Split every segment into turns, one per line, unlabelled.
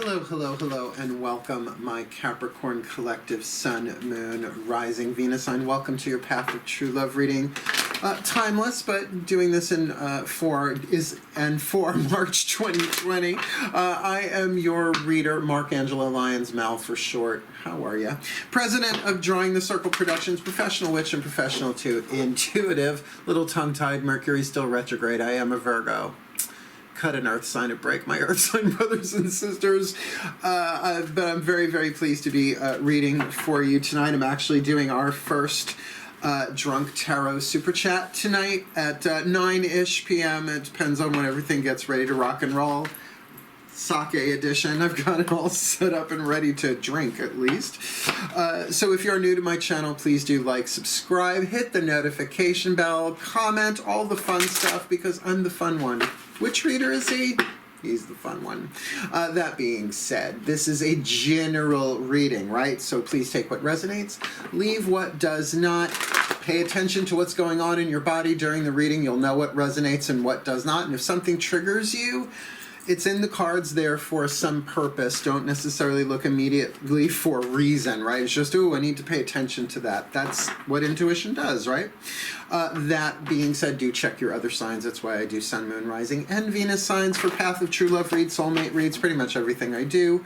Hello, hello, hello, and welcome, my Capricorn collective Sun, Moon, Rising, Venus sign. Welcome to your Path of True Love reading. Timeless, but doing this in for March 2020. I am your reader, Mark Angelo Lyons, Mal for short. How are ya? President of Drawing the Circle Productions, professional witch and professional intuitive. Little tongue-tied, Mercury still retrograde. I am a Virgo. Cut an earth sign to break my earth sign brothers and sisters. But I'm very, very pleased to be reading for you tonight. I'm actually doing our first Drunk Tarot Super Chat tonight at 9-ish p.m. It depends on when everything gets ready to rock and roll. Sake edition. I've got it all set up and ready to drink, at least. So if you're new to my channel, please do like, subscribe, hit the notification bell, comment, all the fun stuff, because I'm the fun one. Which reader is he? He's the fun one. That being said, this is a general reading, right? So please take what resonates, leave what does not. Pay attention to what's going on in your body during the reading. You'll know what resonates and what does not. And if something triggers you, it's in the cards there for some purpose. Don't necessarily look immediately for a reason, right? It's just, ooh, I need to pay attention to that. That's what intuition does, right? That being said, do check your other signs. That's why I do Sun, Moon, Rising, and Venus signs for Path of True Love reads, Soulmate reads, pretty much everything I do,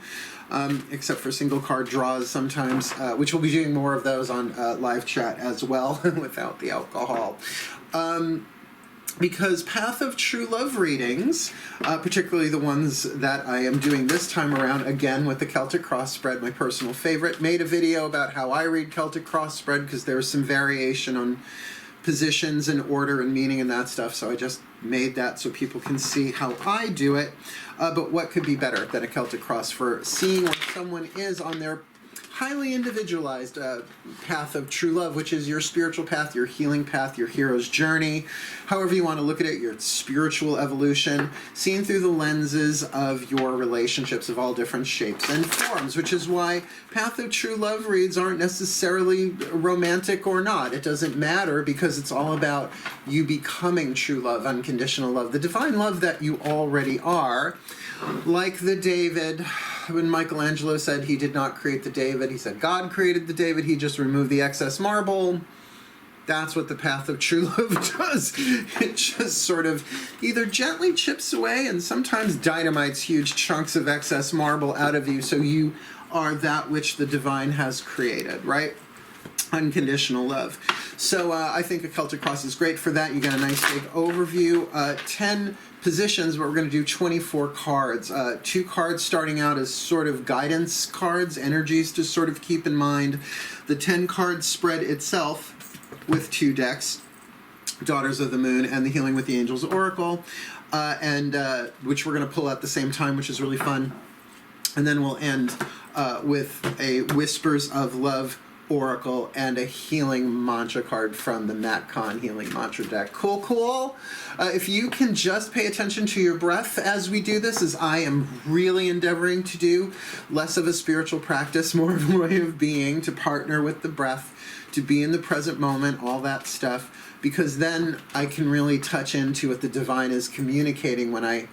except for single card draws sometimes, which we'll be doing more of those on live chat as well, without the alcohol. Because Path of True Love readings, particularly the ones that I am doing this time around, again with the Celtic Cross spread, my personal favorite, made a video about how I read Celtic Cross spread because there's some variation on positions and order and meaning and that stuff, so I just made that so people can see how I do it. But what could be better than a Celtic Cross for seeing where someone is on their highly individualized path of true love, which is your spiritual path, your healing path, your hero's journey, however you want to look at it, your spiritual evolution, seen through the lenses of your relationships of all different shapes and forms, which is why Path of True Love reads aren't necessarily romantic or not. It doesn't matter, because it's all about you becoming true love, unconditional love, the divine love that you already are. Like the David, when Michelangelo said he did not create the David, he said God created the David, he just removed the excess marble. That's what the Path of True Love does. It just sort of either gently chips away and sometimes dynamites huge chunks of excess marble out of you, so you are that which the divine has created, right? Unconditional love. So I think a Celtic Cross is great for that. You get a nice big overview. 10 positions, but we're going to do 24 cards. 2 cards starting out as sort of guidance cards, energies to sort of keep in mind. The 10 card spread itself with 2 decks, Daughters of the Moon and the Healing with the Angels Oracle, which we're going to pull at the same time, which is really fun. And then we'll end with a Whispers of Love Oracle and a healing mantra card from the Kahn healing mantra deck. Cool, cool. If you can just pay attention to your breath as we do this, as I am really endeavoring to do, less of a spiritual practice, more of a way of being, to partner with the breath, to be in the present moment, all that stuff, because then I can really touch into what the divine is communicating when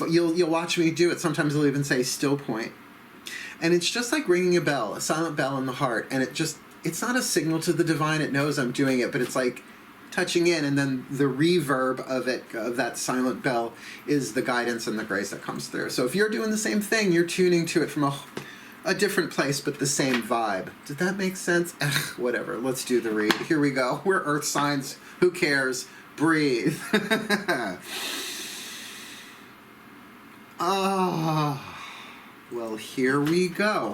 you'll watch me do it. Sometimes I'll even say still point. And it's just like ringing a bell, a silent bell in the heart, and it's not a signal to the divine, it knows I'm doing it, but it's like touching in, and then the reverb of it, of that silent bell, is the guidance and the grace that comes through. So if you're doing the same thing, you're tuning to it from a different place, but the same vibe. Did that make sense? Whatever, let's do the read. Here we go. We're earth signs. Who cares? Breathe. Well, here we go.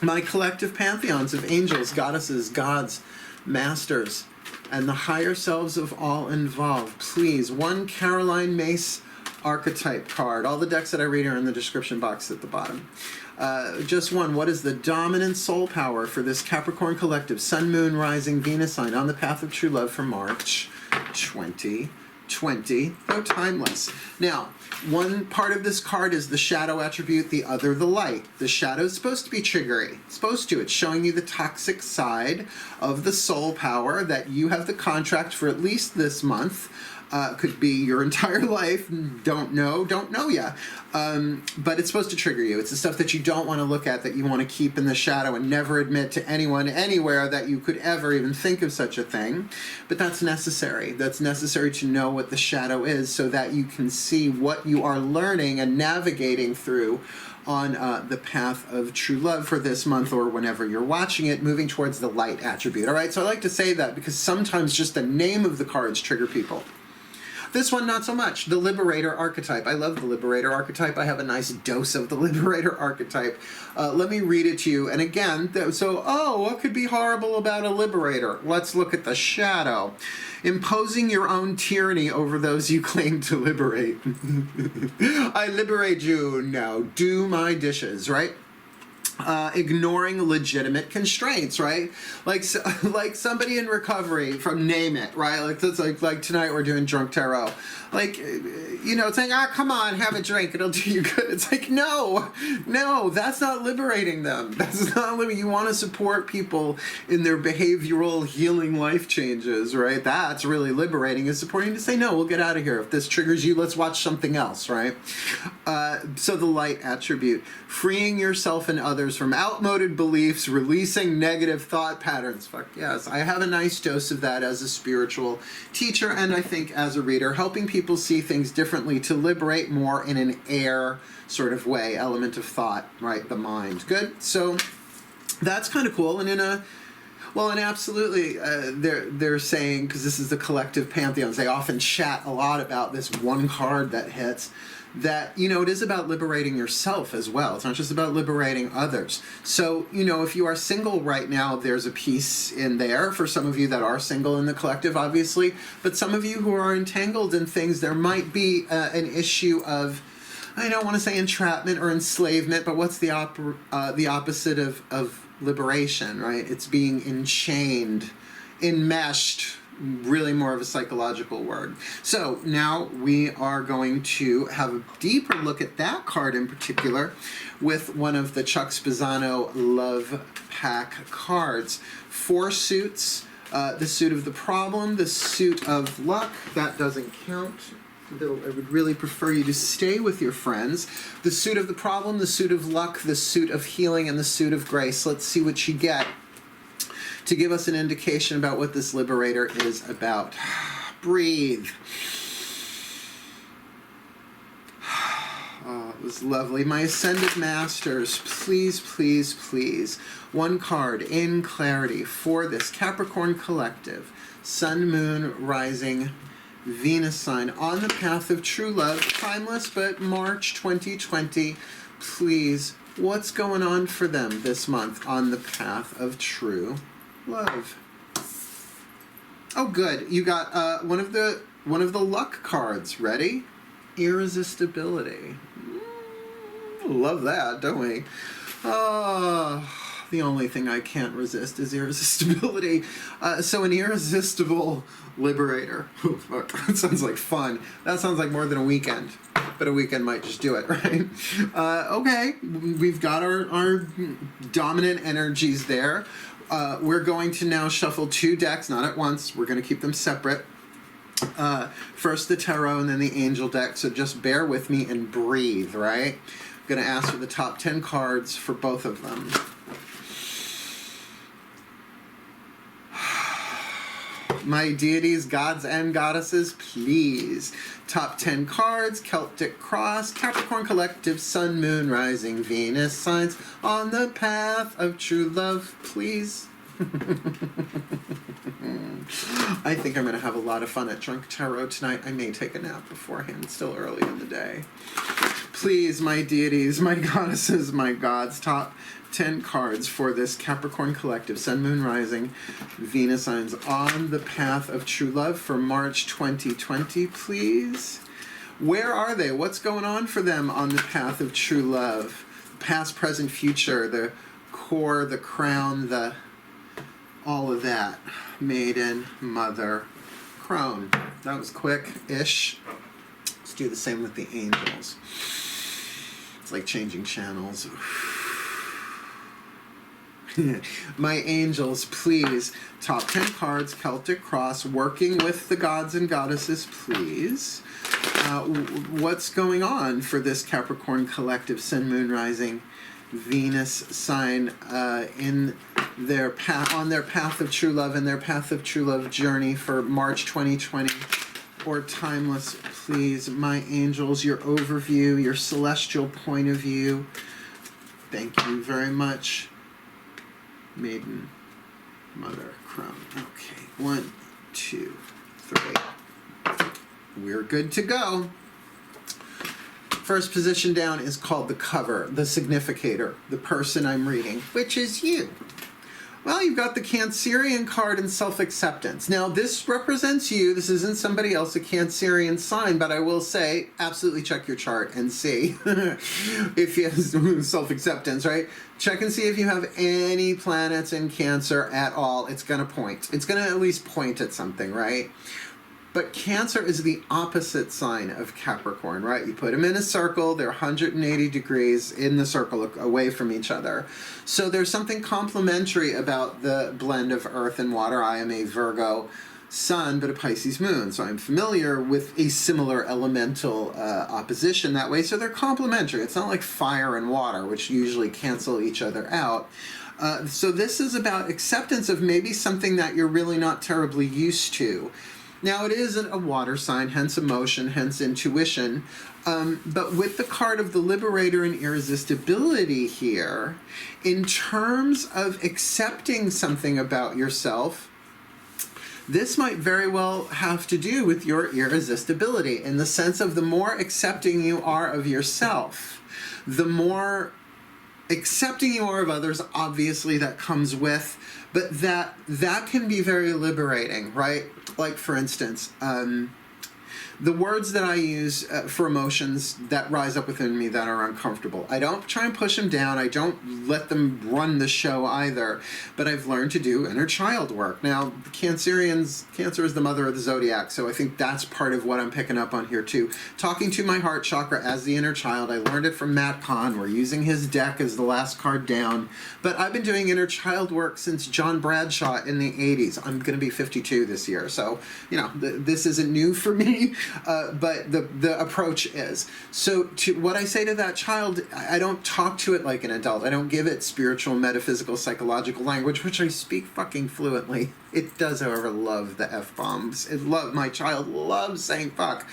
My collective pantheons of angels, goddesses, gods, masters, and the higher selves of all involved. Please, 1 Caroline Mace archetype card. All the decks that I read are in the description box at the bottom. Just one. What is the dominant soul power for this Capricorn collective, Sun, Moon, Rising, Venus sign on the Path of True Love for March 2020? So timeless. Now, one part of this card is the shadow attribute, the other the light. The shadow is supposed to be triggery. It's showing you the toxic side of the soul power that you have the contract for at least this month Could be your entire life. Don't know ya. But it's supposed to trigger you. It's the stuff that you don't want to look at, that you want to keep in the shadow and never admit to anyone anywhere that you could ever even think of such a thing. But that's necessary. That's necessary to know what the shadow is, so that you can see what you are learning and navigating through on the path of true love for this month, or whenever you're watching it, moving towards the light attribute. All right, so I like to say that because sometimes just the name of the cards trigger people. This one, not so much. The Liberator archetype. I love the Liberator archetype. I have a nice dose of the Liberator archetype. Let me read it to you. And again, what could be horrible about a Liberator? Let's look at the shadow. Imposing your own tyranny over those you claim to liberate. I liberate you, now do my dishes, right? Ignoring legitimate constraints, right? Like somebody in recovery from name it, right? Like that's like tonight we're doing drunk tarot. Like, it's like, come on, have a drink, it'll do you good. It's like, no, that's not liberating them. That's not liberating. You want to support people in their behavioral healing life changes, right? That's really liberating, is supporting to say, no, we'll get out of here. If this triggers you, let's watch something else, right? So the light attribute, freeing yourself and others from outmoded beliefs, releasing negative thought patterns. Fuck yes, I have a nice dose of that as a spiritual teacher, and I think as a reader, helping people see things differently to liberate more in an air sort of way, element of thought, right? The mind. Good. So that's kind of cool. And absolutely, they're saying, because this is the collective pantheons, they often chat a lot about this one card that hits, that, it is about liberating yourself as well. It's not just about liberating others. So, if you are single right now, there's a piece in there for some of you that are single in the collective, obviously. But some of you who are entangled in things, there might be an issue of, I don't want to say entrapment or enslavement, but what's the opposite of liberation, right? It's being enchained, enmeshed, really more of a psychological word. So now we are going to have a deeper look at that card in particular with one of the Chuck Spezzano Love Pack cards. 4 suits, the suit of the problem, the suit of luck, that doesn't count. Though I would really prefer you to stay with your friends. The suit of the problem, the suit of luck, the suit of healing, and the suit of grace. Let's see what you get to give us an indication about what this liberator is about. Breathe. Oh, it was lovely. My Ascended Masters, please, please, please. One card in clarity for this Capricorn collective. Sun, Moon, Rising, Venus sign on the path of true love. Timeless, but March 2020. Please, what's going on for them this month on the path of true love? Oh, good. You got one of the luck cards. Ready? Irresistibility. Love that, don't we? The only thing I can't resist is irresistibility. So an irresistible liberator. That sounds like fun. That sounds like more than a weekend. But a weekend might just do it, right? Okay, we've got our dominant energies there. We're going to now shuffle 2 decks, not at once. We're going to keep them separate. First the tarot and then the angel deck. So just bear with me and breathe, right? I'm going to ask for the top 10 cards for both of them. My deities, gods, and goddesses, please. Top 10 cards, Celtic Cross, Capricorn Collective, Sun, Moon, Rising, Venus signs on the path of true love, please. I think I'm going to have a lot of fun at Drunk Tarot tonight. I may take a nap beforehand. It's still early in the day. Please, my deities, my goddesses, my gods, top 10 cards for this Capricorn Collective, Sun, Moon, Rising, Venus signs on the path of true love for March 2020, please. Where are they? What's going on for them on the path of true love? Past, present, future, the core, the crown, the all of that. Maiden, mother, crone. That was quick-ish. Let's do the same with the angels. It's like changing channels. My angels, please. Top 10 cards, Celtic Cross, working with the gods and goddesses, please. What's going on for this Capricorn collective, Sun, Moon, Rising, Venus sign in their path, on their path of true love, and their path of true love journey for March 2020 or timeless, please. My angels, your overview, your celestial point of view. Thank you very much. Maiden, Mother, Crown. Okay, 1, 2, 3. We're good to go. First position down is called the cover, the significator, the person I'm reading, which is you. Well, you've got the Cancerian card and self-acceptance. Now, this represents you. This isn't somebody else, a Cancerian sign, but I will say, absolutely check your chart and see if you have self-acceptance, right? Check and see if you have any planets in Cancer at all. It's going to point. It's going to at least point at something, right? But Cancer is the opposite sign of Capricorn, right? You put them in a circle, they're 180 degrees in the circle away from each other. So there's something complementary about the blend of earth and water. I am a Virgo sun, but a Pisces moon. So I'm familiar with a similar elemental opposition that way. So they're complementary. It's not like fire and water, which usually cancel each other out. So this is about acceptance of maybe something that you're really not terribly used to. Now, it is a water sign, hence emotion, hence intuition. But with the card of the Liberator and irresistibility here, in terms of accepting something about yourself, this might very well have to do with your irresistibility, in the sense of the more accepting you are of yourself, the more accepting you are of others, obviously, that comes with, but that can be very liberating, right? Like, for instance, the words that I use for emotions that rise up within me that are uncomfortable. I don't try and push them down. I don't let them run the show either. But I've learned to do inner child work. Now, Cancer is the mother of the zodiac, so I think that's part of what I'm picking up on here too. Talking to my heart chakra as the inner child. I learned it from Matt Kahn. We're using his deck as the last card down. But I've been doing inner child work since John Bradshaw in the 80s. I'm going to be 52 this year, so, you know, this isn't new for me. But the approach is. So what I say to that child, I don't talk to it like an adult. I don't give it spiritual, metaphysical, psychological language, which I speak fucking fluently. It does, however, love the F-bombs. My child loves saying fuck.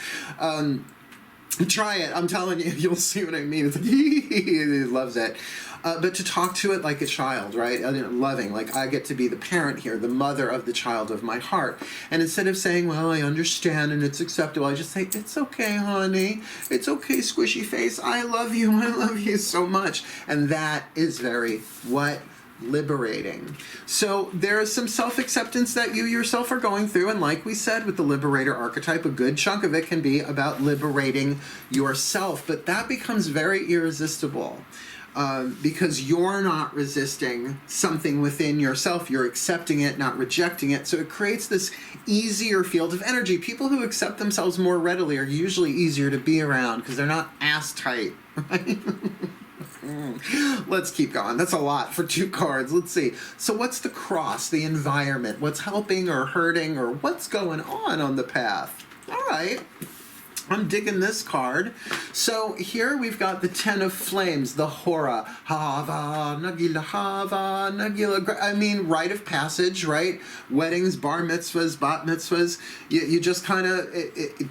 Try it. I'm telling you, you'll see what I mean. It's like, he loves it. But to talk to it like a child, right? Loving, like I get to be the parent here, the mother of the child of my heart. And instead of saying, well, I understand and it's acceptable, I just say, it's okay, honey. It's okay, squishy face. I love you. I love you so much. And that is very, liberating. So there is some self-acceptance that you yourself are going through, and like we said with the Liberator archetype, a good chunk of it can be about liberating yourself, but that becomes very irresistible. Because you're not resisting something within yourself. You're accepting it, not rejecting it. So it creates this easier field of energy. People who accept themselves more readily are usually easier to be around because they're not ass tight, right? Let's keep going. That's a lot for 2 cards. Let's see. So what's the cross, the environment? What's helping or hurting, or what's going on the path? All right. I'm digging this card. So here we've got the 10 of Flames, the Hora. Hava, Nagila. I mean, rite of passage, right? Weddings, bar mitzvahs, bat mitzvahs. You just kind of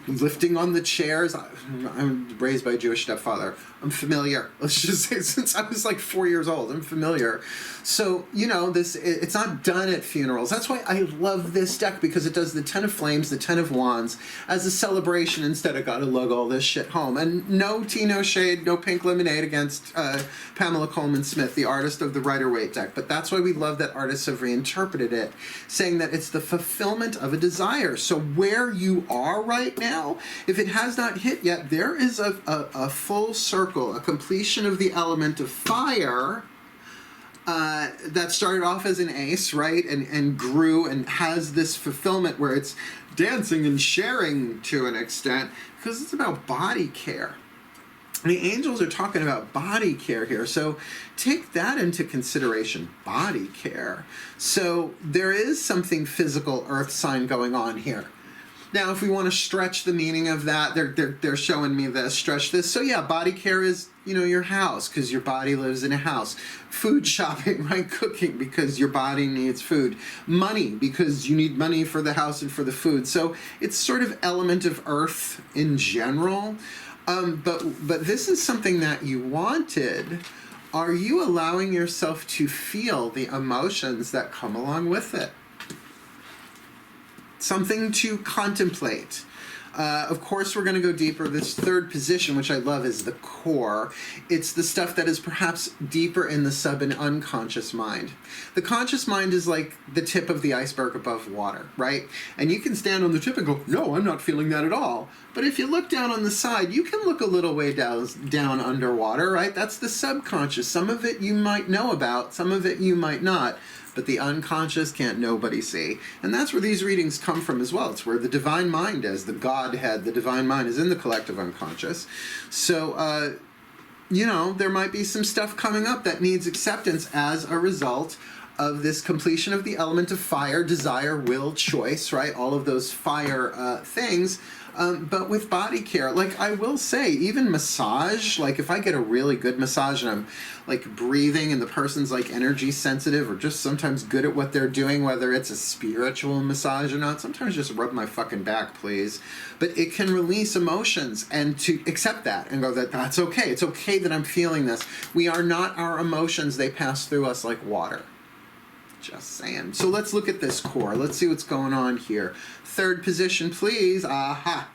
lifting on the chairs. I'm raised by a Jewish stepfather. I'm familiar. Let's just say, since I was like 4 years old, I'm familiar. So, you know, it's not done at funerals. That's why I love this deck, because it does the 10 of Flames, the 10 of Wands as a celebration instead of gotta lug all this shit home. And no tea, no shade, no pink lemonade against Pamela Coleman Smith, the artist of the Rider-Waite deck. But that's why we love that artists have reinterpreted it, saying that it's the fulfillment of a desire. So where you are right now, if it has not hit yet, there is a full circle, a completion of the element of fire that started off as an ace, right, and grew and has this fulfillment where it's dancing and sharing to an extent, because it's about body care. The angels are talking about body care here, so take that into consideration, body care. So there is something physical earth sign going on here. Now, if we want to stretch the meaning of that, they're showing me this, stretch this. So yeah, body care is, your house, because your body lives in a house. Food shopping, right? Cooking, because your body needs food. Money, because you need money for the house and for the food. So it's sort of element of earth in general. But this is something that you wanted. Are you allowing yourself to feel the emotions that come along with it? Something to contemplate. Of course, we're going to go deeper. This third position, which I love, is the core. It's the stuff that is perhaps deeper in the sub and unconscious mind. The conscious mind is like the tip of the iceberg above water, right? And you can stand on the tip and go, no, I'm not feeling that at all. But if you look down on the side, you can look a little way down underwater, right? That's the subconscious. Some of it you might know about, some of it you might not. But the unconscious can't nobody see. And that's where these readings come from as well. It's where the divine mind is, the Godhead, the divine mind is in the collective unconscious. So, there might be some stuff coming up that needs acceptance as a result of this completion of the element of fire, desire, will, choice, right? All of those fire things. But with body care, like I will say, even massage, like if I get a really good massage and I'm like breathing and the person's like energy sensitive or just sometimes good at what they're doing, whether it's a spiritual massage or not, sometimes just rub my fucking back, please. But it can release emotions, and to accept that and go, that's okay. It's okay that I'm feeling this. We are not our emotions. They pass through us like water. Just saying. So let's look at this core. Let's see what's going on here. Third position, please. Aha.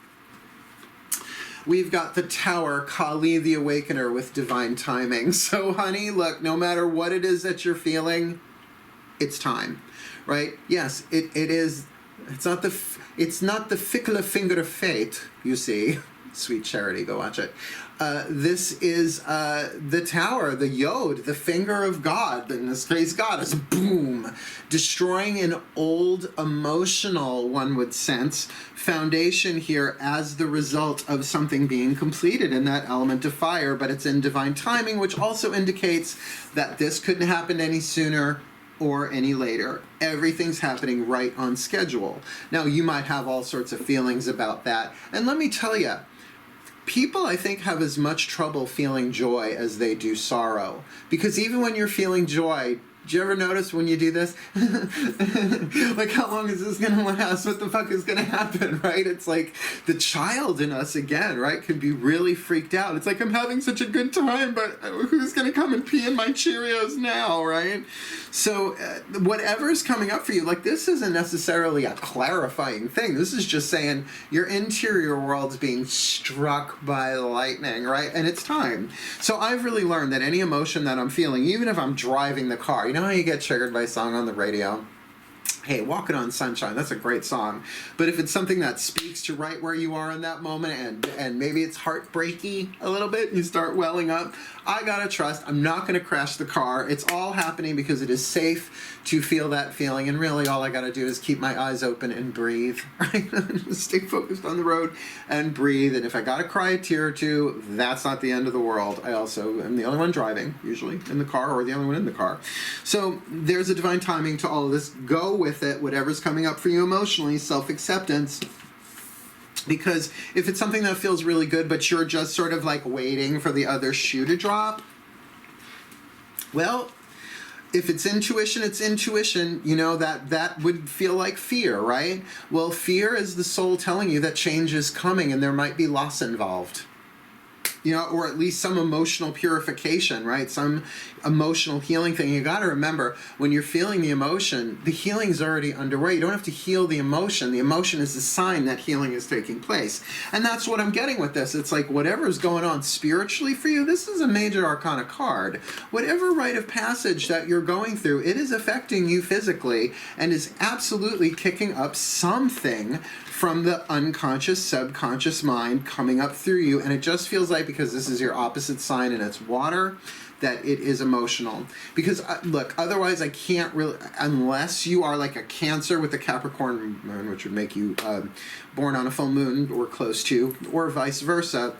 We've got the Tower, Kali the Awakener with divine timing. So, honey, look, no matter what it is that you're feeling, it's time, right? Yes, it is. It's not the fickle finger of fate, you see. Sweet Charity, go watch it. This is the Tower, the Yod, the finger of God, in this case Goddess, boom, destroying an old emotional, one would sense, foundation here as the result of something being completed in that element of fire, but it's in divine timing, which also indicates that this couldn't happen any sooner or any later. Everything's happening right on schedule. Now, you might have all sorts of feelings about that, and let me tell you, people, I think, have as much trouble feeling joy as they do sorrow. Because even when you're feeling joy, do you ever notice when you do this? Like, how long is this going to last? What the fuck is going to happen, right? It's like the child in us, again, right, can be really freaked out. It's like, I'm having such a good time, but who's going to come and pee in my Cheerios now, right? So whatever's coming up for you, like, this isn't necessarily a clarifying thing. This is just saying your interior world's being struck by lightning, right? And it's time. So I've really learned that any emotion that I'm feeling, even if I'm driving the car, you know how you get triggered by a song on the radio? Hey, Walking on Sunshine, that's a great song. But if it's something that speaks to right where you are in that moment, and maybe it's heartbreaky a little bit, you start welling up, I gotta trust, I'm not gonna crash the car. It's all happening because it is safe to feel that feeling, and really all I gotta do is keep my eyes open and breathe, right? Stay focused on the road and breathe, and if I gotta cry a tear or two, that's not the end of the world. I also am the only one driving, usually, in the car, or the only one in the car. So there's a divine timing to all of this. Go with it, whatever's coming up for you emotionally, self-acceptance. Because if it's something that feels really good, but you're just sort of like waiting for the other shoe to drop, well, if it's intuition, it's intuition. You know, that would feel like fear, right? Well, fear is the soul telling you that change is coming and there might be loss involved. You know, or at least some emotional purification, right? Some emotional healing thing. You got to remember, when you're feeling the emotion, the healing's already underway. You don't have to heal the emotion. The emotion is a sign that healing is taking place. And that's what I'm getting with this. It's like whatever's going on spiritually for you, this is a major arcana card. Whatever rite of passage that you're going through, it is affecting you physically and is absolutely kicking up something from the unconscious, subconscious mind coming up through you. And it just feels like, because this is your opposite sign and it's water, that it is emotional. Because, look, otherwise I can't really, unless you are like a Cancer with a Capricorn moon, which would make you born on a full moon or close to, or vice versa,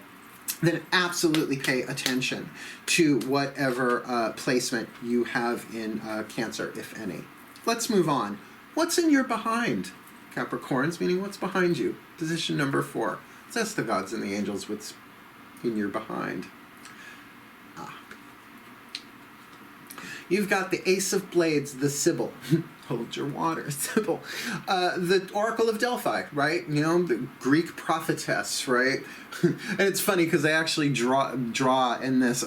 then absolutely pay attention to whatever placement you have in Cancer, if any. Let's move on. What's in your behind, Capricorns? Meaning, what's behind you? Position number 4. Let's ask the gods and the angels what's in your behind. You've got the Ace of Blades, the Sibyl. Hold your water, Sibyl. The Oracle of Delphi, right? You know, the Greek prophetess, right? And it's funny because they actually draw in this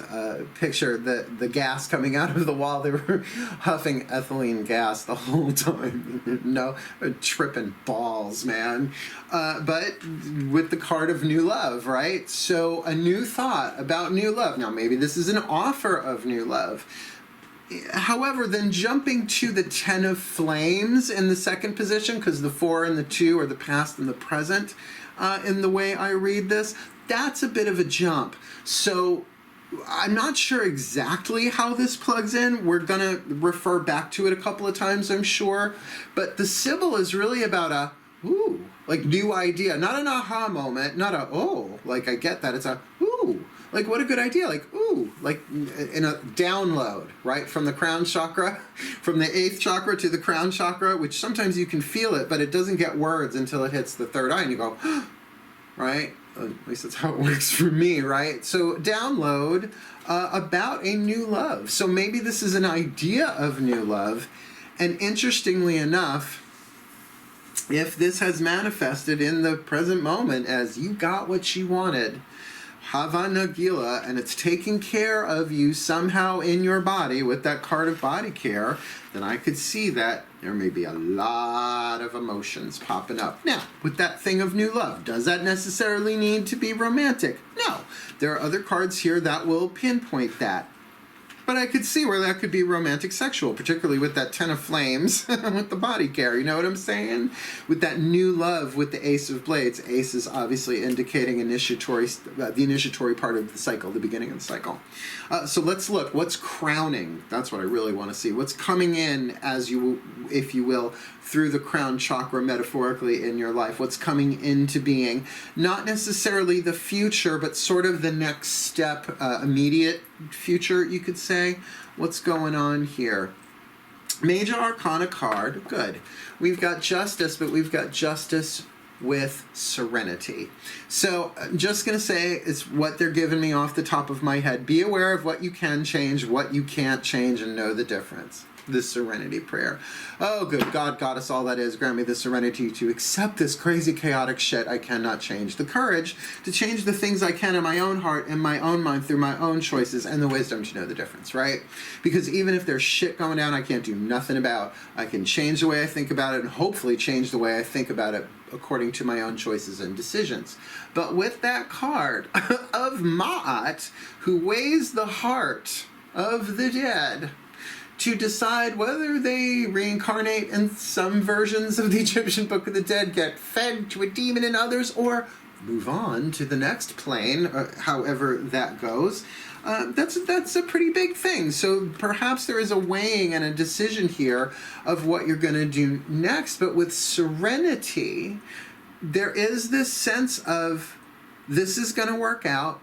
picture the gas coming out of the wall. They were huffing ethylene gas the whole time. No, tripping balls, man. But with the card of new love, right? So a new thought about new love. Now, maybe this is an offer of new love. However, then jumping to the 10 of Flames in the second position, because the 4 and the 2 are the past and the present, in the way I read this, that's a bit of a jump. So I'm not sure exactly how this plugs in. We're going to refer back to it a couple of times, I'm sure. But the Sibyl is really about a, ooh, like new idea. Not an aha moment, not a, oh, like I get that. It's a, ooh. Like, what a good idea. Like, ooh, like in a download, right? From the crown chakra, from the 8th chakra to the crown chakra, which sometimes you can feel it, but it doesn't get words until it hits the 3rd eye and you go, right? At least that's how it works for me, right? So download about a new love. So maybe this is an idea of new love. And interestingly enough, if this has manifested in the present moment as you got what you wanted, Hava Nagila, and it's taking care of you somehow in your body with that card of body care, then I could see that there may be a lot of emotions popping up. Now, with that thing of new love, does that necessarily need to be romantic? No. There are other cards here that will pinpoint that. But I could see where that could be romantic sexual, particularly with that 10 of Flames with the body care. You know what I'm saying? With that new love with the Ace of Blades. Ace is obviously indicating the initiatory part of the cycle, the beginning of the cycle. So let's look. What's crowning? That's what I really want to see. What's coming in, as you, if you will, through the crown chakra metaphorically in your life? What's coming into being? Not necessarily the future, but sort of the next step, immediate future, you could say. What's going on here? Major Arcana card. Good. We've got Justice, but we've got Justice with Serenity. So I'm just going to say it's what they're giving me off the top of my head. Be aware of what you can change, what you can't change, and know the difference. The Serenity Prayer. Oh, good God, Goddess, all that is, grant me the serenity to accept this crazy, chaotic shit I cannot change. The courage to change the things I can in my own heart, in my own mind, through my own choices, and the wisdom to know the difference, right? Because even if there's shit going down I can't do nothing about, I can change the way I think about it and hopefully change the way I think about it according to my own choices and decisions. But with that card of Ma'at, who weighs the heart of the dead, to decide whether they reincarnate in some versions of the Egyptian Book of the Dead, get fed to a demon in others, or move on to the next plane, however that goes. That's a pretty big thing. So perhaps there is a weighing and a decision here of what you're going to do next. But with Serenity, there is this sense of this is going to work out.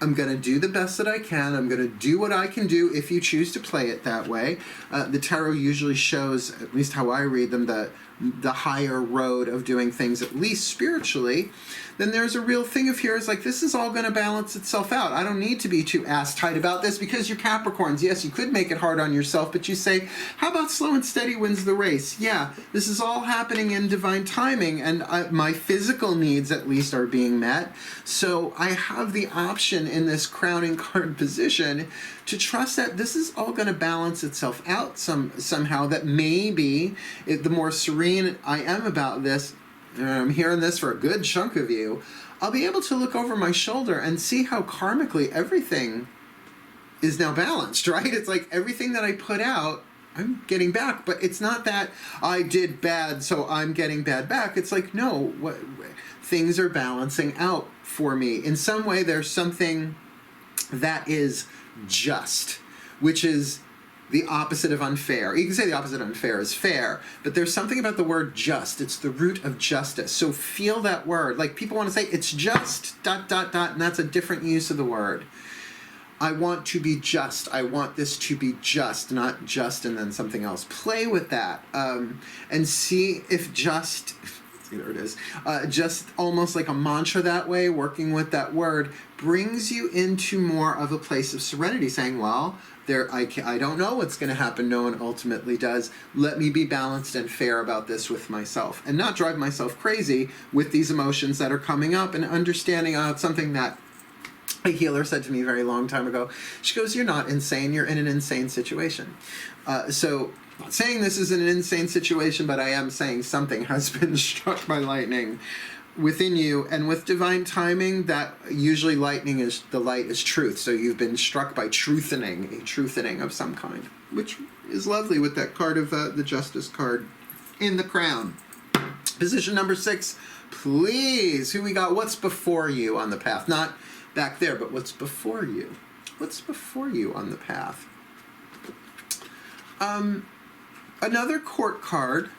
I'm going to do the best that I can. I'm going to do what I can do if you choose to play it that way. The tarot usually shows, at least how I read them, the higher road of doing things, at least spiritually. Then there's a real thing of here is like, this is all going to balance itself out. I don't need to be too ass-tight about this because you're Capricorns. Yes, you could make it hard on yourself, but you say, how about slow and steady wins the race? Yeah, this is all happening in divine timing, and my physical needs, at least, are being met. So I have the option in this crowning card position to trust that this is all going to balance itself out somehow, that maybe the more serene I am about this, and I'm hearing this for a good chunk of you, I'll be able to look over my shoulder and see how karmically everything is now balanced, right? It's like everything that I put out, I'm getting back, but it's not that I did bad, so I'm getting bad back. It's like, no, things are balancing out for me. In some way, there's something that is just, which is the opposite of unfair. You can say the opposite of unfair is fair, but there's something about the word just. It's the root of justice. So feel that word. Like people want to say it's just ... and that's a different use of the word. I want to be just. I want this to be just, not just and then something else. Play with that and see if just, there it is, just almost like a mantra that way, working with that word, brings you into more of a place of serenity, saying, well, I don't know what's going to happen. No one ultimately does. Let me be balanced and fair about this with myself and not drive myself crazy with these emotions that are coming up, and understanding it's something that a healer said to me a very long time ago. She goes, you're not insane. You're in an insane situation. So I'm not saying this is an insane situation, but I am saying something has been struck by lightning within you, and with divine timing, that usually lightning is, the light is truth. So you've been struck by truthening, a truthening of some kind, which is lovely with that card of the Justice card in the crown. Position number 6, please. Who we got? What's before you on the path? Not back there, but what's before you? What's before you on the path? Another court card,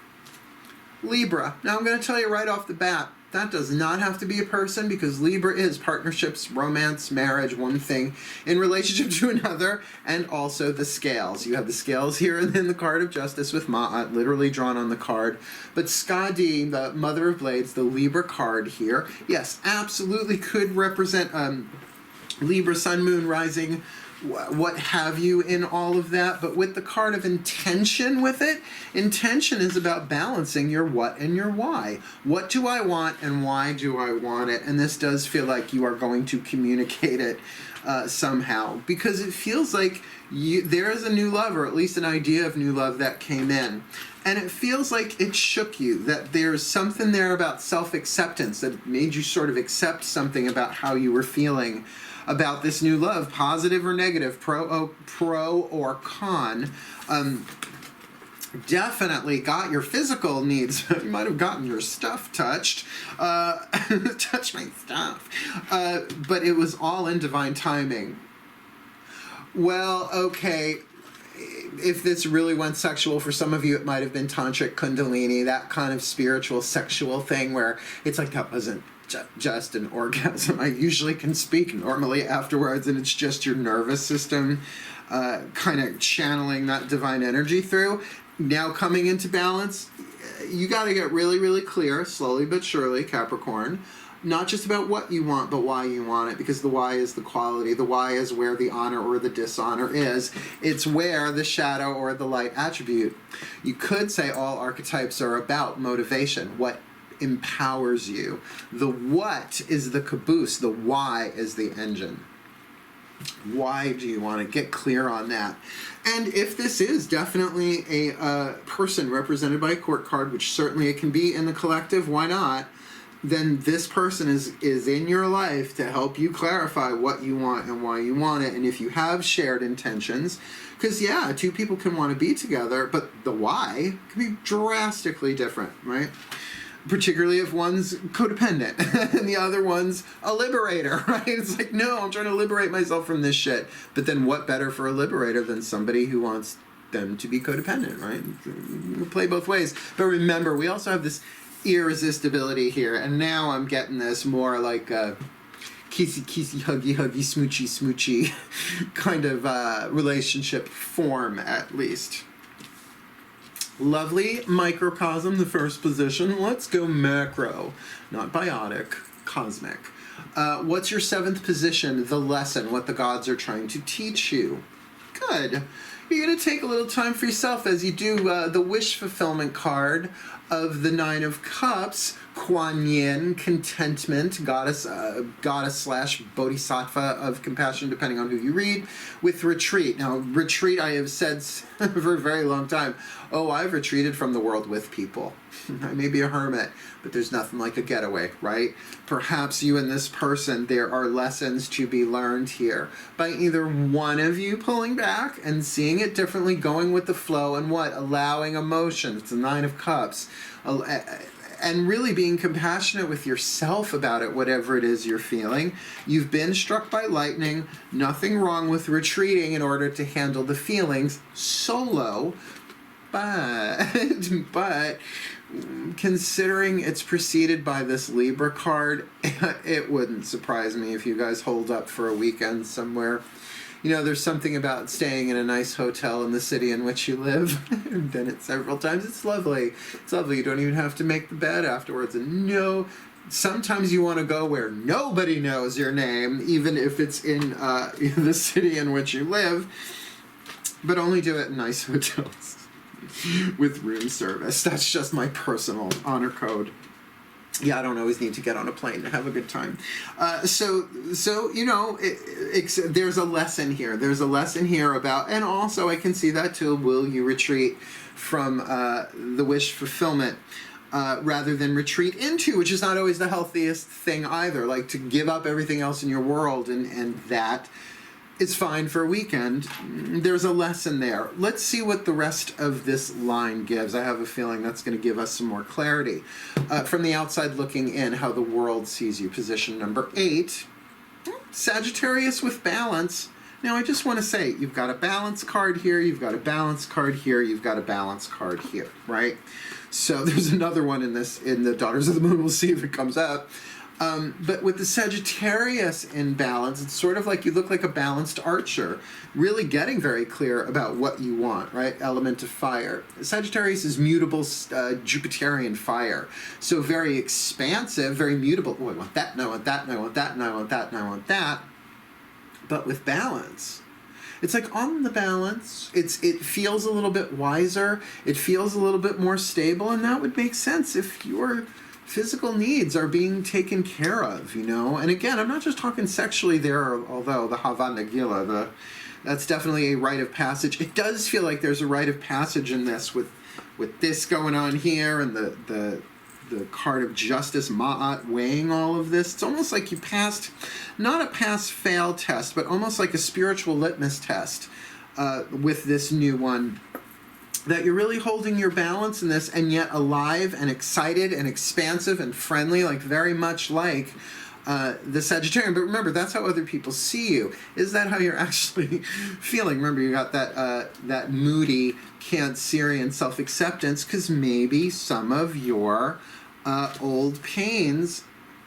Libra. Now I'm going to tell you right off the bat, that does not have to be a person, because Libra is partnerships, romance, marriage, one thing in relationship to another, and also the scales. You have the scales here and then the card of justice with Ma'at literally drawn on the card. But Skadi, the Mother of Blades, the Libra card here, yes, absolutely could represent Libra, Sun, Moon, Rising, what have you in all of that. But with the card of intention with it, intention is about balancing your what and your why. What do I want and why do I want it? And this does feel like you are going to communicate it somehow, because it feels like there is a new love, or at least an idea of new love that came in. And it feels like it shook you, that there's something there about self-acceptance that made you sort of accept something about how you were feeling about this new love, positive or negative, pro or con. Definitely got your physical needs. You might have gotten your stuff touched. Touch my stuff. But it was all in divine timing. Well, okay. If this really went sexual for some of you, it might have been tantric kundalini, that kind of spiritual sexual thing where it's like, that wasn't just an orgasm. I usually can speak normally afterwards, and it's just your nervous system kind of channeling that divine energy through. Now coming into balance, you got to get really, really clear, slowly but surely, Capricorn, not just about what you want, but why you want it, because the why is the quality. The why is where the honor or the dishonor is. It's where the shadow or the light attribute. You could say all archetypes are about motivation, what empowers you. The what is the caboose, the why is the engine. Why do you want to get clear on that? And if this is definitely a person represented by a court card, which certainly it can be in the collective, why not? Then this person is in your life to help you clarify what you want and why you want it. And if you have shared intentions, because yeah, two people can want to be together, but the why can be drastically different, right? Particularly if one's codependent and the other one's a liberator, right? It's like, no, I'm trying to liberate myself from this shit. But then what better for a liberator than somebody who wants them to be codependent, right? We play both ways. But remember, we also have this irresistibility here. And now I'm getting this more like kissy, kissy, huggy, huggy, smoochy, smoochy kind of relationship form, at least. Lovely microcosm, the first position. Let's go macro, not biotic, cosmic. What's your 7th position? The lesson, what the gods are trying to teach you. Good. You're going to take a little time for yourself as you do the wish fulfillment card of the 9 of Cups, Kuan Yin, contentment, goddess slash bodhisattva of compassion, depending on who you read, with retreat. Now, retreat, I have said for a very long time, I've retreated from the world with people. I may be a hermit, but there's nothing like a getaway, right? Perhaps you and this person, there are lessons to be learned here by either one of you pulling back and seeing it differently, going with the flow, and allowing emotion. It's the 9 of Cups. and really being compassionate with yourself about it, whatever it is you're feeling. You've been struck by lightning. Nothing wrong with retreating in order to handle the feelings solo, but considering it's preceded by this Libra card, it wouldn't surprise me if you guys hold up for a weekend somewhere. You know, there's something about staying in a nice hotel in the city in which you live. I've done it several times. It's lovely. It's lovely. You don't even have to make the bed afterwards. And no, sometimes you want to go where nobody knows your name, even if it's in the city in which you live. But only do it in nice hotels with room service. That's just my personal honor code. Yeah, I don't always need to get on a plane to have a good time. So you know, there's a lesson here. There's a lesson here about, and also I can see that too, will you retreat from the wish fulfillment rather than retreat into, which is not always the healthiest thing either, like to give up everything else in your world and that. It's fine for a weekend. There's a lesson there. Let's see what the rest of this line gives. I have a feeling that's going to give us some more clarity. From the outside looking in, how the world sees you. Position number 8, Sagittarius with balance. Now, I just want to say, you've got a balance card here, you've got a balance card here, you've got a balance card here, right? So there's another one in the Daughters of the Moon. We'll see if it comes up. But with the Sagittarius in balance, it's sort of like you look like a balanced archer, really getting very clear about what you want, right? Element of fire. Sagittarius is mutable Jupiterian fire. So very expansive, very mutable. Oh, I want that, and I want that, and I want that, and I want that, and I want that. But with balance, it's like on the balance, it feels a little bit wiser, it feels a little bit more stable, and that would make sense if you're physical needs are being taken care of, you know? And again, I'm not just talking sexually there, although the Hava Nagila, that's definitely a rite of passage. It does feel like there's a rite of passage in this with this going on here and the card of justice, Ma'at, weighing all of this. It's almost like you passed, not a pass-fail test, but almost like a spiritual litmus test with this new one. That you're really holding your balance in this, and yet alive and excited and expansive and friendly, like very much like the Sagittarian. But remember, that's how other people see you. Is that how you're actually feeling? Remember, you got that moody Cancerian self-acceptance, because maybe some of your old pains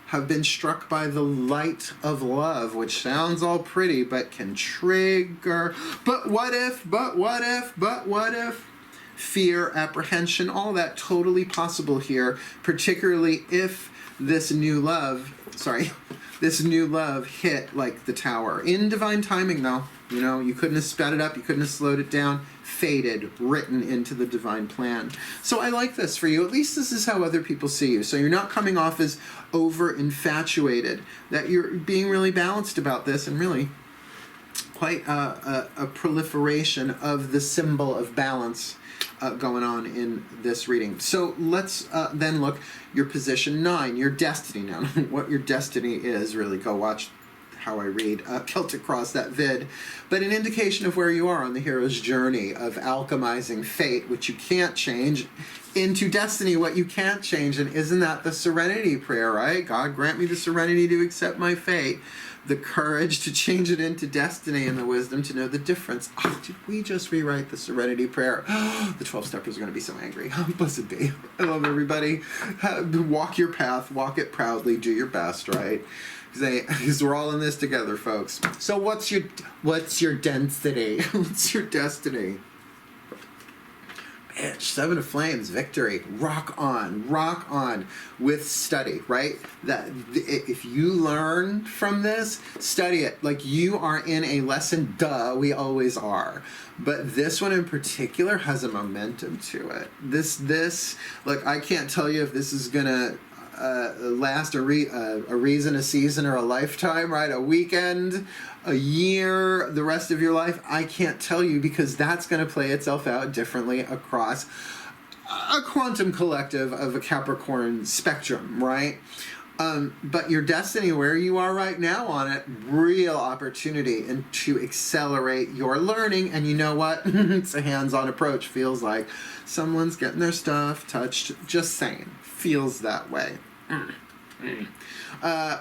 have been struck by the light of love, which sounds all pretty, but can trigger. But what if? But what if? But what if? Fear, apprehension, all that totally possible here, particularly if this new love hit like the tower. In divine timing, though. You know, you couldn't have sped it up, you couldn't have slowed it down. Fated, written into the divine plan. So I like this for you. At least this is how other people see you. So you're not coming off as over-infatuated, that you're being really balanced about this, and really quite a proliferation of the symbol of balance going on in this reading. So let's then look your position 9, your destiny. Now, what your destiny is, really go watch How I Read Celtic Cross, that vid, but an indication of where you are on the hero's journey of alchemizing fate, which you can't change, into destiny, what you can't change. And isn't that the serenity prayer, right? God, grant me the serenity to accept my fate, the courage to change it into destiny, and the wisdom to know the difference. Oh, did we just rewrite the serenity prayer? The 12-steppers are going to be so angry. Blessed be. I love everybody. Walk your path, walk it proudly, do your best, right? Because we're all in this together, folks. So what's your density? What's your destiny? Bitch, 7 of Flames, victory. Rock on with study, right? That if you learn from this, study it. Like you are in a lesson, duh, we always are. But this one in particular has a momentum to it. This, look, I can't tell you if this is gonna last a reason, a season, or a lifetime, right? A weekend, a year, the rest of your life. I can't tell you, because that's going to play itself out differently across a quantum collective of a Capricorn spectrum, right? But your destiny, where you are right now on it, real opportunity and to accelerate your learning. And you know what? It's a hands-on approach. Feels like someone's getting their stuff touched. Just saying. feels that way.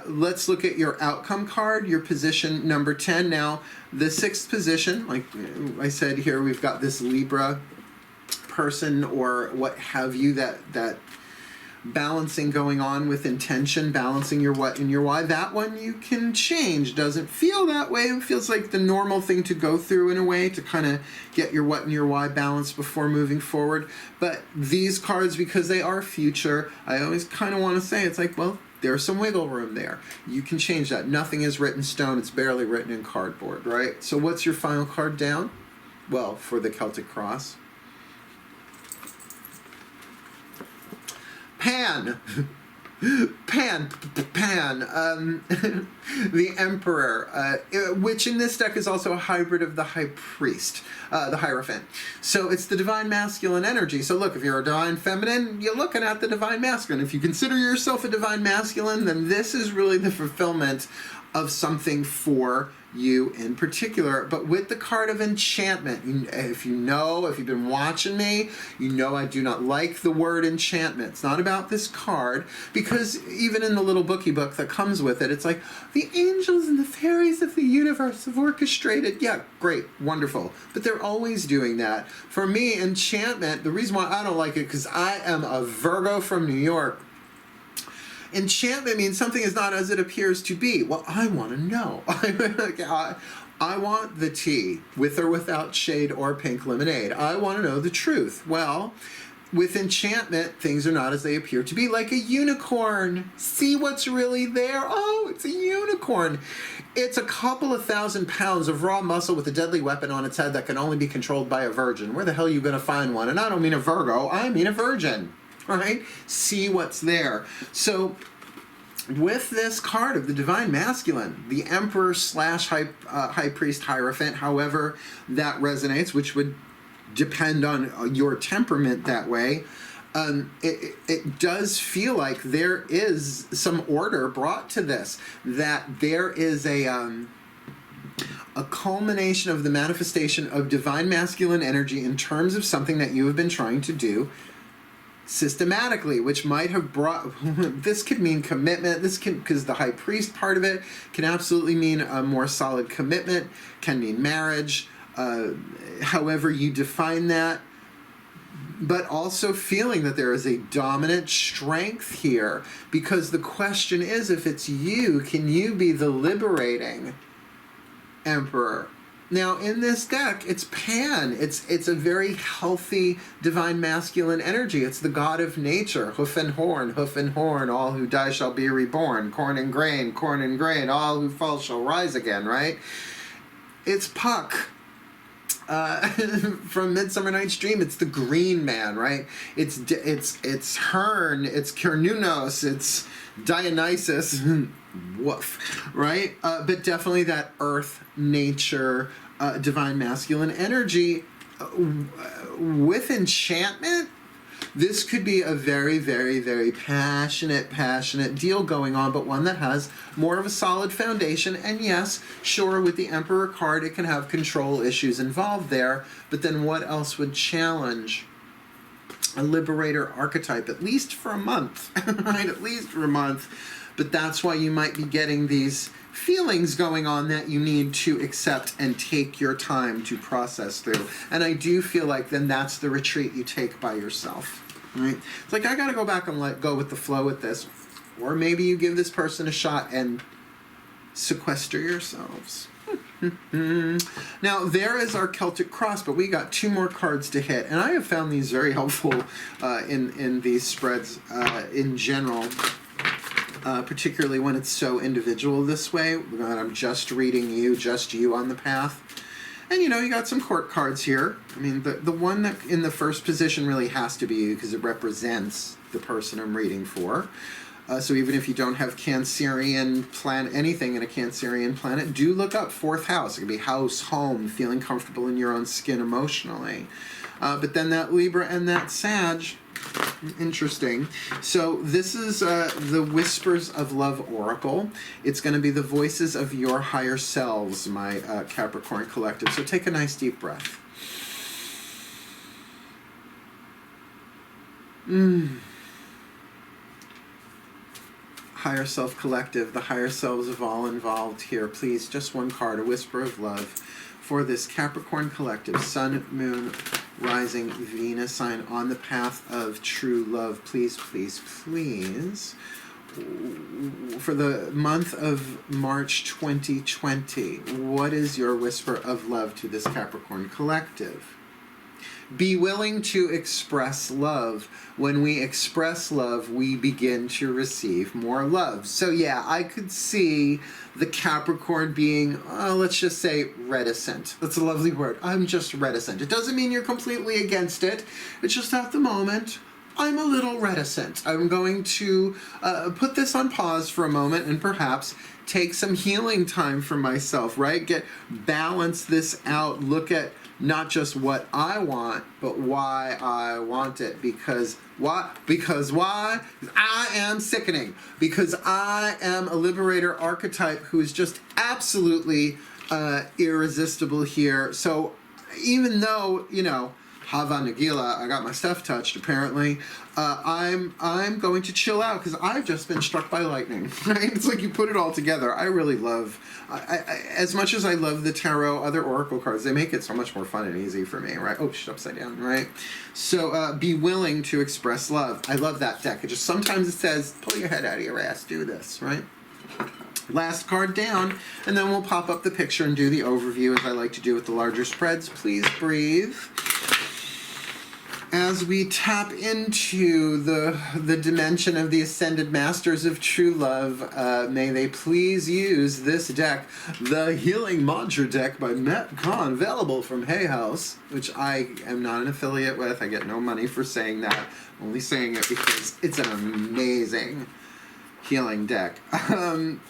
Let's look at your outcome card, your position number 10. Now, the 6th position, like I said here, we've got this Libra person or what have you, that balancing going on with intention, balancing your what and your why. That one you can change. Doesn't feel that way. It feels like the normal thing to go through in a way to kind of get your what and your why balanced before moving forward. But these cards, because they are future, I always kind of want to say, it's like, well, there's some wiggle room there. You can change that. Nothing is written in stone. It's barely written in cardboard, right? So what's your final card down? Well, for the Celtic Cross, Pan. Pan, the Emperor, which in this deck is also a hybrid of the High Priest, the Hierophant. So it's the Divine Masculine energy. So look, if you're a Divine Feminine, you're looking at the Divine Masculine. If you consider yourself a Divine Masculine, then this is really the fulfillment of something for you in particular. But with the card of enchantment, if you've been watching me, you know I do not like the word enchantment. It's not about this card, because even in the little bookie book that comes with it, it's like the angels and the fairies of the universe have orchestrated. Yeah, great, wonderful. But they're always doing that. For me, enchantment, the reason why I don't like it, because I am a Virgo from New York. Enchantment means something is not as it appears to be. Well, I want to know. I want the tea, with or without shade or pink lemonade. I want to know the truth. Well, with enchantment, things are not as they appear to be. Like a unicorn. See what's really there? Oh, it's a unicorn. It's a couple of 1,000 pounds of raw muscle with a deadly weapon on its head that can only be controlled by a virgin. Where the hell are you going to find one? And I don't mean a Virgo. I mean a virgin. Right? See what's there. So with this card of the Divine Masculine, the Emperor / High Priest Hierophant, however that resonates, which would depend on your temperament that way, it does feel like there is some order brought to this, that there is a culmination of the manifestation of Divine Masculine energy in terms of something that you have been trying to do systematically, which might have brought, this could mean commitment, because the High Priest part of it can absolutely mean a more solid commitment, can mean marriage, however you define that, but also feeling that there is a dominant strength here, because the question is, if it's you, can you be the liberating Emperor? Now, in this deck, it's Pan. It's a very healthy Divine Masculine energy. It's the god of nature. Hoof and horn, all who die shall be reborn. Corn and grain, all who fall shall rise again, right? It's Puck. From Midsummer Night's Dream, it's the Green Man, right? It's Hearn, it's Cernunnos, it's Dionysus, woof, right? But definitely that earth, nature, Divine Masculine energy. With enchantment, this could be a very, very, very passionate deal going on, but one that has more of a solid foundation. And yes, sure, with the Emperor card, it can have control issues involved there, but then what else would challenge a liberator archetype, at least for a month, right? At least for a month. But that's why you might be getting these feelings going on that you need to accept and take your time to process through. And I do feel like then that's the retreat you take by yourself, right? It's like, I got to go back and let go with the flow with this. Or maybe you give this person a shot and sequester yourselves. Now, there is our Celtic Cross, but we got 2 more cards to hit. And I have found these very helpful in these spreads in general. Particularly when it's so individual this way, that I'm just reading you, just you on the path. And you got some court cards here. I mean, the one that in the first position really has to be you, because it represents the person I'm reading for. So even if you don't have Cancerian planet, anything in a Cancerian planet, do look up 4th house. It could be house, home, feeling comfortable in your own skin emotionally. But then that Libra and that Sag, interesting. So this is the Whispers of Love Oracle. It's going to be the voices of your higher selves, my Capricorn collective. So take a nice deep breath. Higher Self Collective, the higher selves of all involved here. Please, just one card, a whisper of love for this Capricorn collective, Sun, Moon, Rising, Venus sign on the path of true love. Please, please, please. For the month of March 2020, what is your whisper of love to this Capricorn collective? Be willing to express love. When we express love, we begin to receive more love. So yeah, I could see the Capricorn being, let's just say, reticent. That's a lovely word. I'm just reticent. It doesn't mean you're completely against it. It's just at the moment, I'm a little reticent. I'm going to put this on pause for a moment and perhaps take some healing time for myself, right? Balance this out. Look at not just what I want, but why I want it. Because why? Because why? I am sickening. Because I am a liberator archetype who is just absolutely irresistible here. So even though, you know, Hava Nagila, I got my stuff touched apparently, I'm going to chill out because I've just been struck by lightning, right? It's like you put it all together. I really love, as much as I love the tarot, other oracle cards, they make it so much more fun and easy for me, right? Oh, shit, upside down, right? So be willing to express love. I love that deck. It just, sometimes it says, pull your head out of your ass, do this, right? Last card down, and then we'll pop up the picture and do the overview as I like to do with the larger spreads. Please breathe. As we tap into the dimension of the Ascended Masters of True Love, may they please use this deck, the Healing Mantra deck by Kahn, available from Hay House, which I am not an affiliate with. I get no money for saying that. I'm only saying it because it's an amazing healing deck.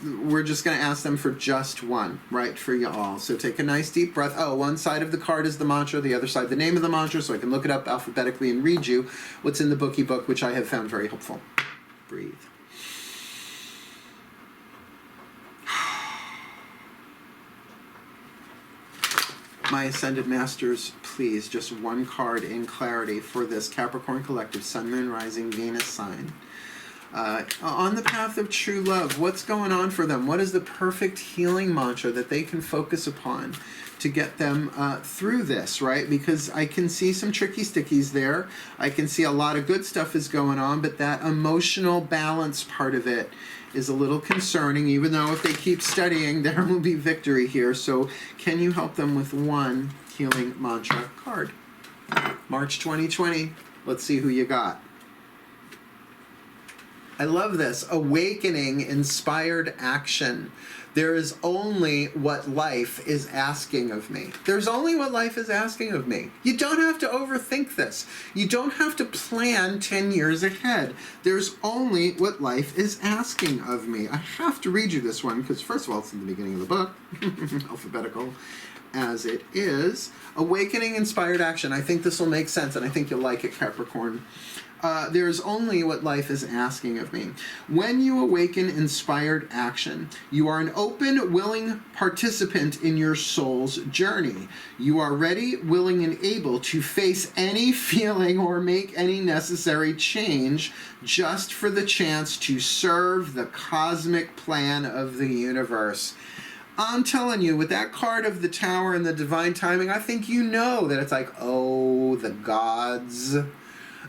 We're just going to ask them for just one, right, for you all. So take a nice deep breath. Oh, one side of the card is the mantra, the other side the name of the mantra, so I can look it up alphabetically and read you what's in the bookie book, which I have found very helpful. Breathe. My Ascended Masters, please, just one card in clarity for this Capricorn collective, Sun, Moon, Rising, Venus sign. On the path of true love, what's going on for them? What is the perfect healing mantra that they can focus upon to get them through this, right? Because I can see some tricky stickies there. I can see a lot of good stuff is going on, but that emotional balance part of it is a little concerning, even though if they keep studying, there will be victory here. So can you help them with one healing mantra card? March 2020, let's see who you got. I love this. Awakening, inspired action. There is only what life is asking of me. There's only what life is asking of me. You don't have to overthink this. You don't have to plan 10 years ahead. There's only what life is asking of me. I have to read you this one because, first of all, it's in the beginning of the book, alphabetical as it is. Awakening, inspired action. I think this will make sense, and I think you'll like it, Capricorn. There is only what life is asking of me. When you awaken inspired action, you are an open, willing participant in your soul's journey. You are ready, willing, and able to face any feeling or make any necessary change just for the chance to serve the cosmic plan of the universe. I'm telling you, with that card of the Tower and the divine timing, I think you know that it's like, oh, the gods,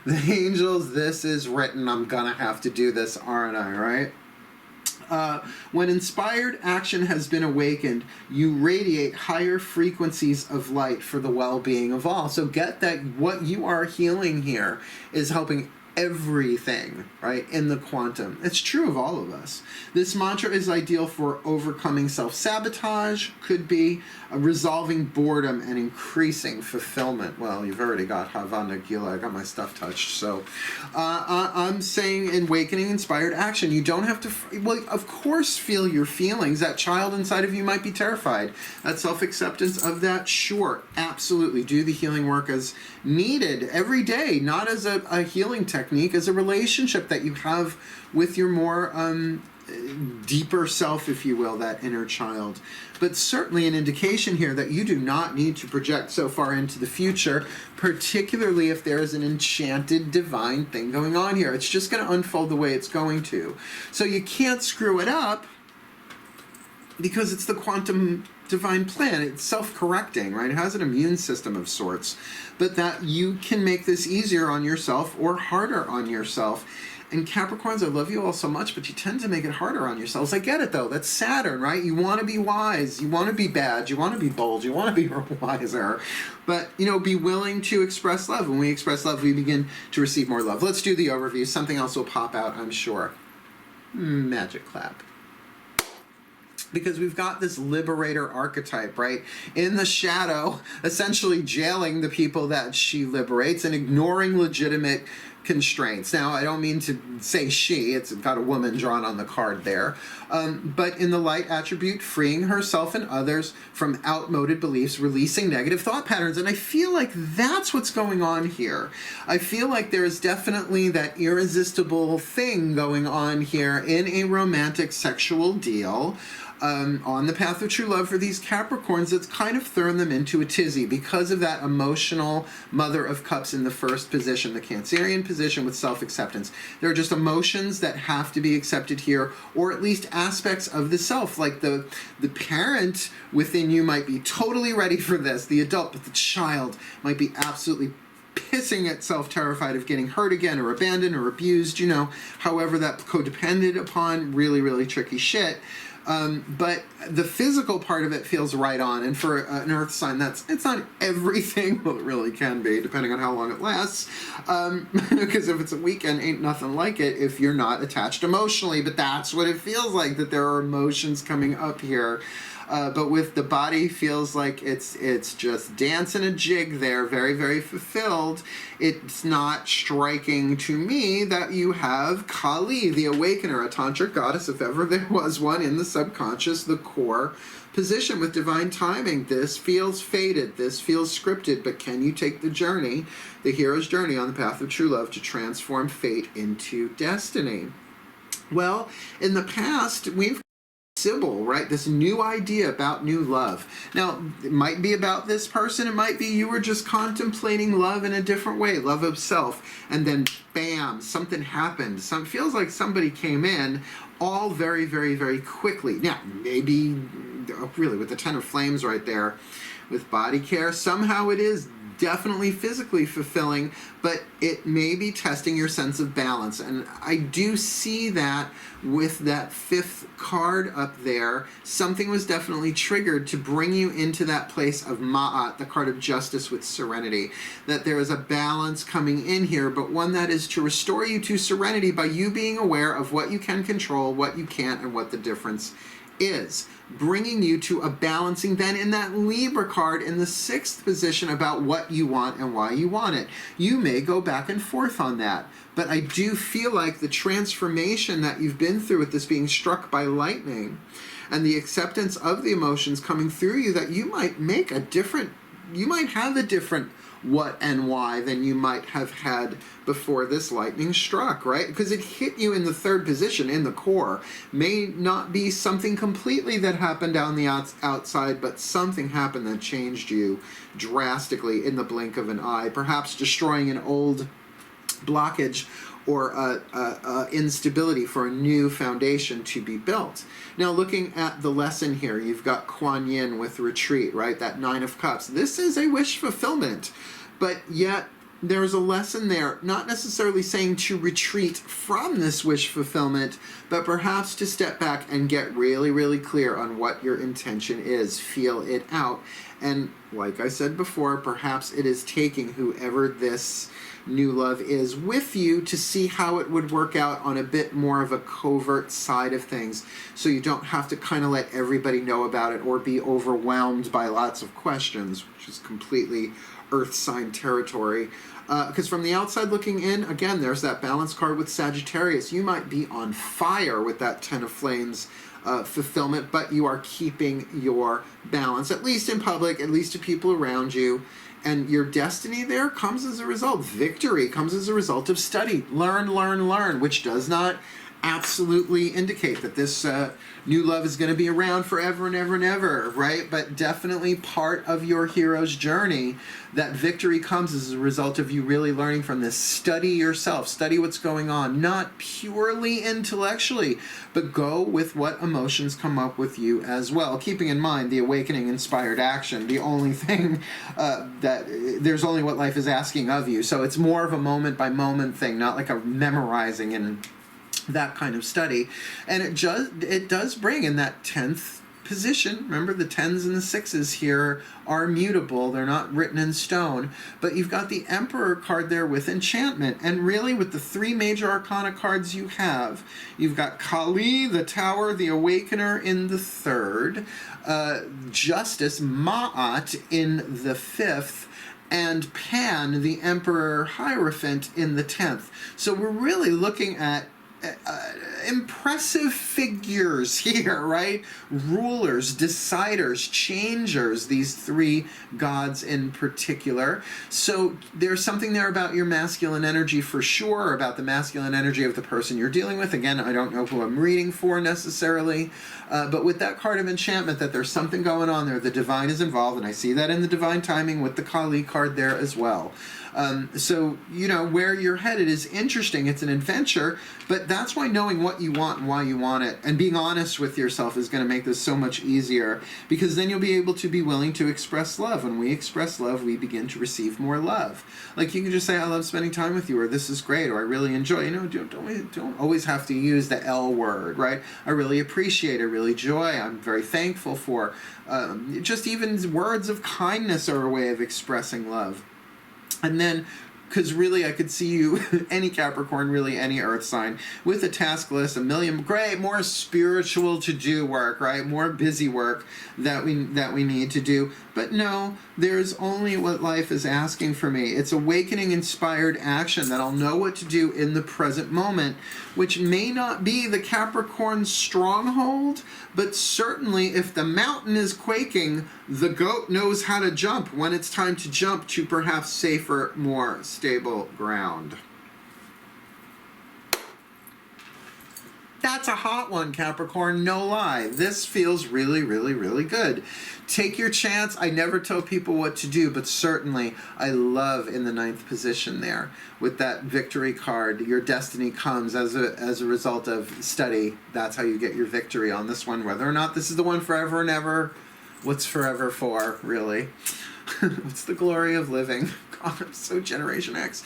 the angels, this is written. I'm gonna have to do this, aren't I, right? When inspired action has been awakened, you radiate higher frequencies of light for the well-being of all. So get that what you are healing here is helping everything, right, in the quantum. It's true of all of us. This mantra is ideal for overcoming self-sabotage, could be resolving boredom and increasing fulfillment. Well, you've already got Havana Gila. I got my stuff touched. So I'm saying in awakening inspired action, you don't have to, well, of course, feel your feelings. That child inside of you might be terrified. That self-acceptance of that, sure, absolutely. Do the healing work as needed every day, not as a healing technique, as a relationship that you have with your more deeper self, if you will, that inner child. But certainly an indication here that you do not need to project so far into the future, particularly if there is an enchanted divine thing going on here. It's just going to unfold the way it's going to. So you can't screw it up because it's the quantum divine plan. It's self-correcting, right? It has an immune system of sorts, but that you can make this easier on yourself or harder on yourself. And Capricorns, I love you all so much, but you tend to make it harder on yourselves. I get it, though. That's Saturn, right? You want to be wise. You want to be bad. You want to be bold. You want to be wiser. But, you know, be willing to express love. When we express love, we begin to receive more love. Let's do the overview. Something else will pop out, I'm sure. Magic clap. Because we've got this liberator archetype, right? In the shadow, essentially jailing the people that she liberates and ignoring legitimate constraints. Now, I don't mean to say she, it's got a woman drawn on the card there. But in the light attribute, freeing herself and others from outmoded beliefs, releasing negative thought patterns. And I feel like that's what's going on here. I feel like there is definitely that irresistible thing going on here in a romantic sexual deal. On the path of true love for these Capricorns, that's kind of thrown them into a tizzy because of that emotional Mother of Cups in the first position, the Cancerian position with self-acceptance. There are just emotions that have to be accepted here, or at least aspects of the self, like the parent within you might be totally ready for this, the adult, but the child might be absolutely pissing itself, terrified of getting hurt again or abandoned or abused, you know, however that codependent upon, really, really tricky shit. But the physical part of it feels right on, and for an earth sign, it's not everything. Well, it really can be, depending on how long it lasts, because if it's a weekend, ain't nothing like it if you're not attached emotionally, but that's what it feels like, that there are emotions coming up here. But with the body, feels like it's just dancing a jig there, very, very fulfilled. It's not striking to me that you have Kali, the Awakener, a tantric goddess, if ever there was one, in the subconscious, the core position with divine timing. This feels fated, this feels scripted, but can you take the journey, the hero's journey on the path of true love, to transform fate into destiny? Well, in the past, we've Sybil, right? This new idea about new love. Now, it might be about this person. It might be you were just contemplating love in a different way, love of self, and then bam, something happened. Feels like somebody came in all very, very, very quickly. Now, maybe, really, with the Ten of Flames right there, with body care, somehow it is definitely physically fulfilling, but it may be testing your sense of balance. And I do see that with that fifth card up there, something was definitely triggered to bring you into that place of Ma'at, the card of justice with serenity. That there is a balance coming in here, but one that is to restore you to serenity by you being aware of what you can control, what you can't, and what the difference is, bringing you to a balancing then in that Libra card in the sixth position about what you want and why you want it. You may go back and forth on that, but I do feel like the transformation that you've been through with this being struck by lightning and the acceptance of the emotions coming through you, that you might make a different, you might have a different what and why than you might have had before this lightning struck, right? Because it hit you in the third position, in the core. May not be something completely that happened down the outside, but something happened that changed you drastically in the blink of an eye, perhaps destroying an old blockage or instability for a new foundation to be built. Now, looking at the lesson here, you've got Kuan Yin with retreat, right? That Nine of Cups. This is a wish fulfillment, but yet there's a lesson there, not necessarily saying to retreat from this wish fulfillment, but perhaps to step back and get really, really clear on what your intention is. Feel it out. And like I said before, perhaps it is taking whoever this new love is with you to see how it would work out on a bit more of a covert side of things, so you don't have to kind of let everybody know about it or be overwhelmed by lots of questions, which is completely earth sign territory. Because from the outside looking in, again, there's that balance card with Sagittarius. You might be on fire with that Ten of Flames fulfillment, but you are keeping your balance, at least in public, at least to people around you. And your destiny there comes as a result. Victory comes as a result of study. Learn, learn, learn, which does not absolutely indicate that this new love is going to be around forever and ever and ever, right? But definitely part of your hero's journey. That victory comes as a result of you really learning from this. Study yourself, study what's going on, not purely intellectually, but go with what emotions come up with you as well. Keeping in mind the awakening inspired action, the only thing that there's only what life is asking of you. So it's more of a moment by moment thing, not like a memorizing and that kind of study. And it does bring in that 10th position. Remember, the 10s and the 6s here are mutable. They're not written in stone. But you've got the Emperor card there with enchantment. And really, with the 3 major arcana cards you have, you've got Kali, the Tower, the Awakener in the 3rd, Justice, Ma'at in the 5th, and Pan, the Emperor Hierophant, in the 10th. So we're really looking at impressive figures here, right? Rulers, deciders, changers, these 3 gods in particular. So there's something there about your masculine energy for sure, about the masculine energy of the person you're dealing with. Again, I don't know who I'm reading for necessarily, but with that card of enchantment, that there's something going on there. The divine is involved, and I see that in the divine timing with the Kali card there as well. So, you know, where you're headed is interesting. It's an adventure, but that's why knowing what you want and why you want it and being honest with yourself is going to make this so much easier, because then you'll be able to be willing to express love. When we express love, we begin to receive more love. Like, you can just say, I love spending time with you, or this is great, or I really enjoy. You know, don't always have to use the L word, right? I really appreciate, I really enjoy, I'm very thankful for. Just even words of kindness are a way of expressing love. And then, because really I could see you, any Capricorn, really any earth sign, with a task list, great, more spiritual to-do work, right? More busy work that we need to do. But no, there's only what life is asking for me. It's awakening inspired action that I'll know what to do in the present moment, which may not be the Capricorn stronghold, but certainly if the mountain is quaking, the goat knows how to jump when it's time to jump to perhaps safer, more stable ground. That's a hot one, Capricorn, no lie. This feels really, really, really good. Take your chance. I never tell people what to do, but certainly I love in the 9th position there with that victory card. Your destiny comes as a result of study. That's how you get your victory on this one. Whether or not this is the one forever and ever, what's forever for, really? What's the glory of living? God, I'm so Generation X.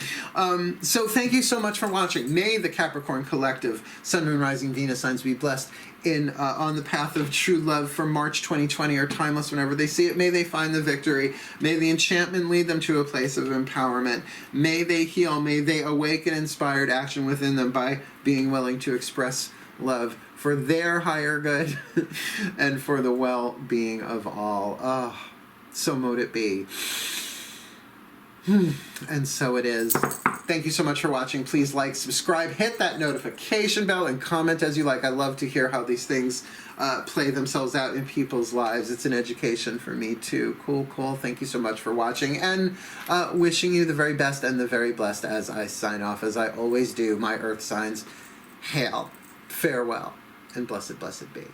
So thank you so much for watching. May the Capricorn Collective, Sun, Moon, Rising, Venus signs be blessed on the path of true love for March 2020 or timeless whenever they see it. May they find the victory. May the enchantment lead them to a place of empowerment. May they heal. May they awaken inspired action within them by being willing to express love for their higher good and for the well-being of all. Oh, so mote it be. And so it is. Thank you so much for watching. Please like, subscribe, hit that notification bell, and comment as you like. I love to hear how these things play themselves out in people's lives. It's an education for me too. Cool, cool. Thank you so much for watching, and wishing you the very best and the very blessed as I sign off, as I always do. My earth signs, hail, farewell, and blessed, blessed be.